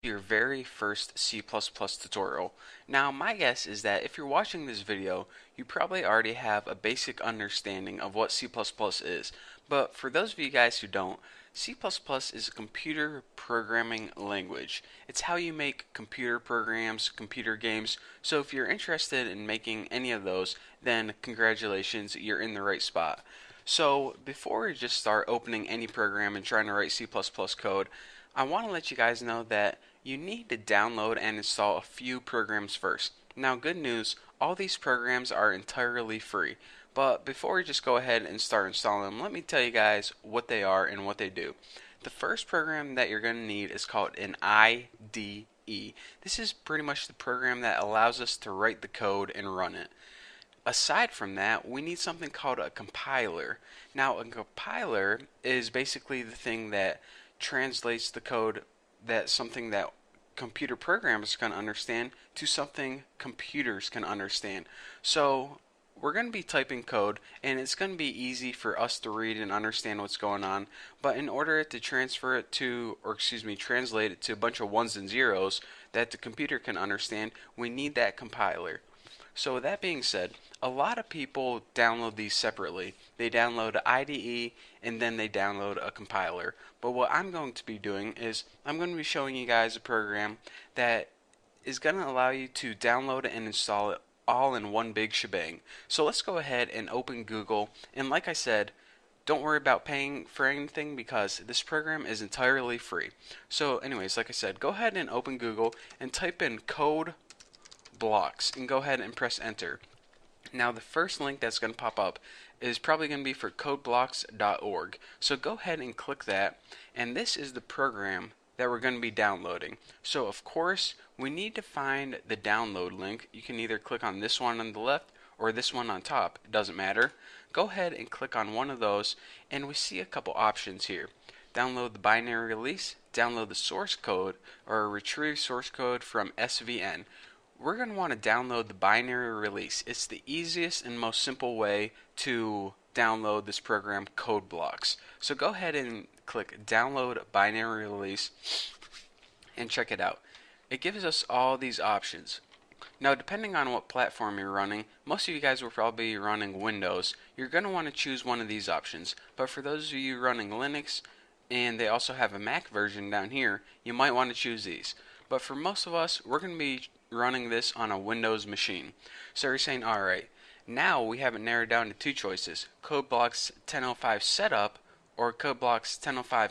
Your very first C++ tutorial. Now, my guess is that if you're watching this video, you probably already have a basic understanding of what C++ is. But for those of you guys who don't, C++ is a computer programming language. It's how you make computer programs, computer games. So if you're interested in making any of those, then congratulations, you're in the right spot. So before we just start opening any program and trying to write C++ code, I want to let you guys know that you need to download and install a few programs first. Now, good news, all these programs are entirely free. But before we just go ahead and start installing them, let me tell you guys what they are and what they do. The first program that you're going to need is called an IDE. This is pretty much the program that allows us to write the code and run it. Aside from that, we need something called a compiler. Now, a compiler is basically the thing that translates the code that something that computer programs can understand to something computers can understand. So we're going to be typing code, and it's going to be easy for us to read and understand what's going on. But in order to translate it to a bunch of ones and zeros that the computer can understand, we need that compiler. So with that being said, a lot of people download these separately. They download an IDE and then they download a compiler. But what I'm going to be doing is I'm going to be showing you guys a program that is going to allow you to download it and install it all in one big shebang. So let's go ahead and open Google, and like I said, don't worry about paying for anything because this program is entirely free. So anyways, like I said, go ahead and open Google and type in CodeBlocks and go ahead and press enter. Now the first link that's going to pop up is probably going to be for codeblocks.org. So go ahead and click that, and this is the program that we're going to be downloading. So of course we need to find the download link. You can either click on this one on the left or this one on top, it doesn't matter. Go ahead and click on one of those, and we see a couple options here. Download the binary release, download the source code, or retrieve source code from SVN. We're going to want to download the binary release. It's the easiest and most simple way to download this program, CodeBlocks. So go ahead and click download binary release and check it out. It gives us all these options. Now, depending on what platform you're running, most of you guys will probably be running Windows. You're going to want to choose one of these options. But for those of you running Linux, and they also have a Mac version down here, you might want to choose these. But for most of us, we're going to be running this on a Windows machine. So you're saying, alright, now we have it narrowed down to two choices, CodeBlocks 10.05 setup or CodeBlocks 10.05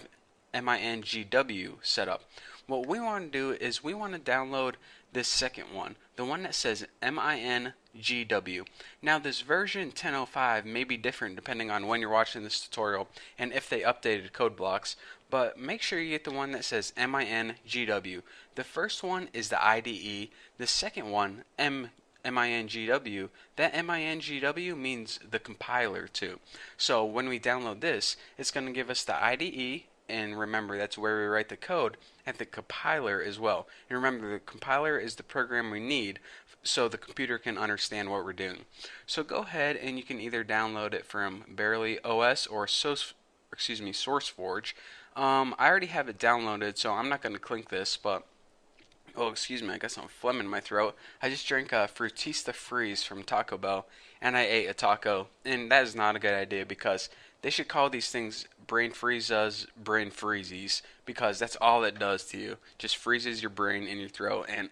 MINGW setup. What we want to do is we want to download this second one, the one that says MINGW. Now this version 10.05 may be different depending on when you're watching this tutorial and if they updated CodeBlocks, but make sure you get the one that says MINGW. The first one is the IDE, the second one, MINGW, that MINGW means the compiler too. So when we download this, it's going to give us the IDE, and remember that's where we write the code, and the compiler as well. And remember, the compiler is the program we need so the computer can understand what we're doing. So go ahead and you can either download it from Barely OS or SourceForge. I already have it downloaded, so I'm not going to click this, but oh, excuse me, I got some phlegm in my throat. I just drank a Frutista Freeze from Taco Bell, and I ate a taco, and that is not a good idea because they should call these things brain freezes, brain freezies, because that's all it does to you. Just freezes your brain in your throat, and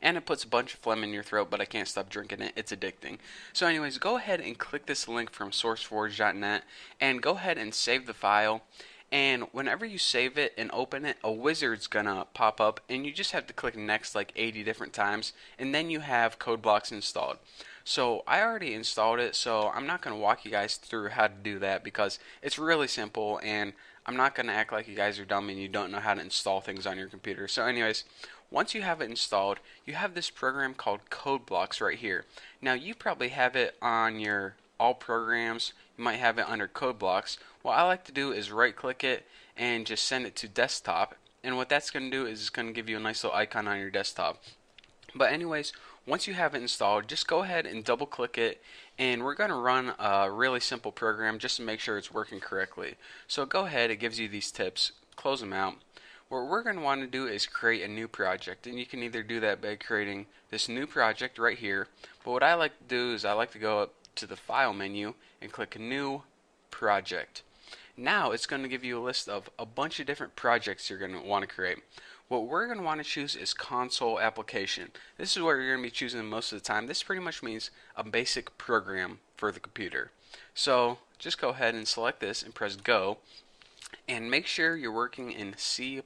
and it puts a bunch of phlegm in your throat, but I can't stop drinking it. It's addicting. So anyways, go ahead and click this link from sourceforge.net and go ahead and save the file. And whenever you save it and open it, a wizard's gonna pop up, and you just have to click next like 80 different times, and then you have CodeBlocks installed. So I already installed it, so I'm not gonna walk you guys through how to do that because it's really simple, and I'm not gonna act like you guys are dumb and you don't know how to install things on your computer. So anyways, once you have it installed, you have this program called CodeBlocks right here. Now you probably have it on your all programs. You might have it under CodeBlocks. What I like to do is right click it and just send it to desktop, and what that's going to do is it's going to give you a nice little icon on your desktop. But anyways, once you have it installed, just go ahead and double click it, and we're going to run a really simple program just to make sure it's working correctly. So go ahead, it gives you these tips, close them out. what we're going to want to do is create a new project, and you can either do that by creating this new project right here, but what I like to do is I like to go up to the File menu and click New Project. Now it's going to give you a list of a bunch of different projects you're going to want to create. What we're going to want to choose is console application. This is what you're going to be choosing most of the time. This pretty much means a basic program for the computer. So just go ahead and select this and press go. And make sure you're working in C++.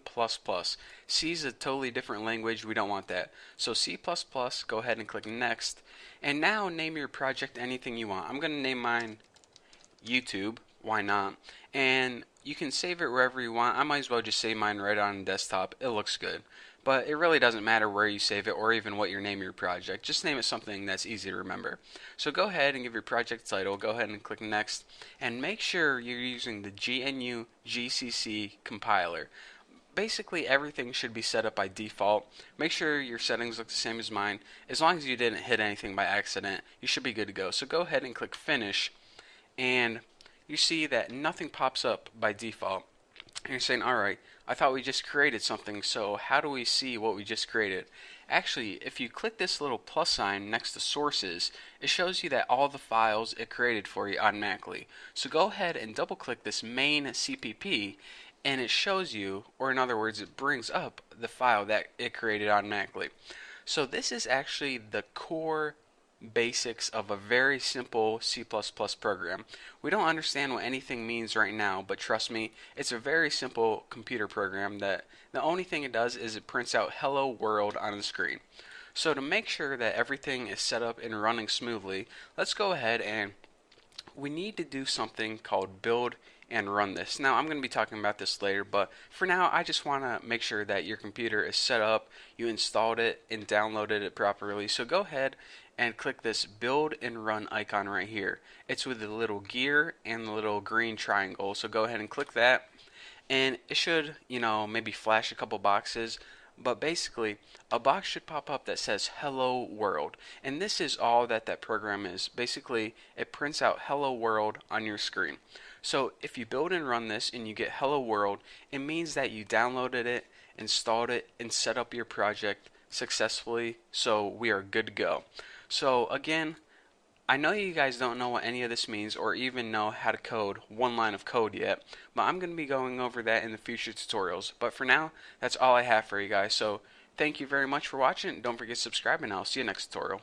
C is a totally different language. We don't want that. So C++, go ahead and click next. And now name your project anything you want. I'm going to name mine YouTube. Why not? And you can save it wherever you want. I might as well just save mine right on desktop. It looks good. But it really doesn't matter where you save it or even what you name your project. Just name it something that's easy to remember. So go ahead and give your project title. Go ahead and click next. And make sure you're using the GNU GCC compiler. Basically everything should be set up by default. Make sure your settings look the same as mine. As long as you didn't hit anything by accident, you should be good to go. So go ahead and click finish. And you see that nothing pops up by default. And you're saying, alright, I thought we just created something, so how do we see what we just created? Actually, if you click this little plus sign next to sources, it shows you that all the files it created for you automatically. So go ahead and double click this main CPP, and it shows you, or in other words, it brings up the file that it created automatically. So this is actually the core basics of a very simple C++ program. We don't understand what anything means right now, but trust me, it's a very simple computer program that the only thing it does is it prints out hello world on the screen. So to make sure that everything is set up and running smoothly, let's go ahead and we need to do something called build and run this. Now I'm going to be talking about this later, but for now I just want to make sure that your computer is set up, you installed it and downloaded it properly. So go ahead and click this build and run icon right here. It's with the little gear and the little green triangle. So go ahead and click that, and it should, maybe flash a couple boxes. But basically, a box should pop up that says Hello World. And this is all that program is. Basically, it prints out Hello World on your screen. So if you build and run this and you get Hello World, it means that you downloaded it, installed it, and set up your project successfully. So we are good to go. So again, I know you guys don't know what any of this means or even know how to code one line of code yet, but I'm going to be going over that in the future tutorials. But for now, that's all I have for you guys. So thank you very much for watching. Don't forget to subscribe, and I'll see you next tutorial.